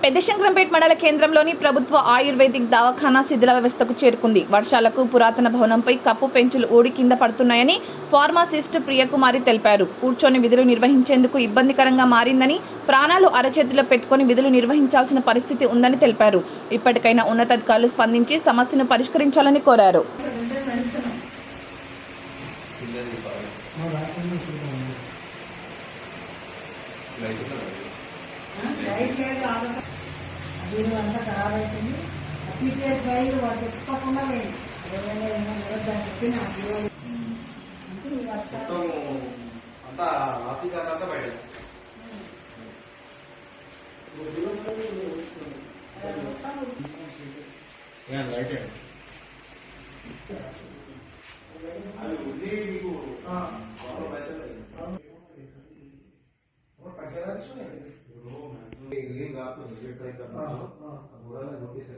పెద్దశంకరంపేట మండల కేంద్రంలోని ప్రభుత్వ ఆయుర్వేదిక్ దవాఖానా శిథిల వ్యవస్థకు చేరుకుంది. వర్షాలకు పురాతన భవనంపై కప్పు పెంచులు ఊడి కింద పడుతున్నాయని ఫార్మాసిస్ట్ ప్రియకుమారి తెలిపారు. కూర్చొని విధులు నిర్వహించేందుకు ఇబ్బందికరంగా మారిందని, ప్రాణాలు అరచేతిలో పెట్టుకుని విధులు నిర్వహించాల్సిన పరిస్థితి ఉందని తెలిపారు. ఇప్పటికైనా ఉన్నతాధికారులు స్పందించి సమస్యను పరిష్కరించాలని కోరారు. అంతా ఖరాబ్ అవుతుంది. టీచర్స్ సైడ్ వాళ్ళు చెప్పకుండా అంతా ఆఫీసర్ అంతా బయట లైట్ అది ఉంది మీకు ग्रीन रात को विजिट ट्राई करना पूरा नोटिस है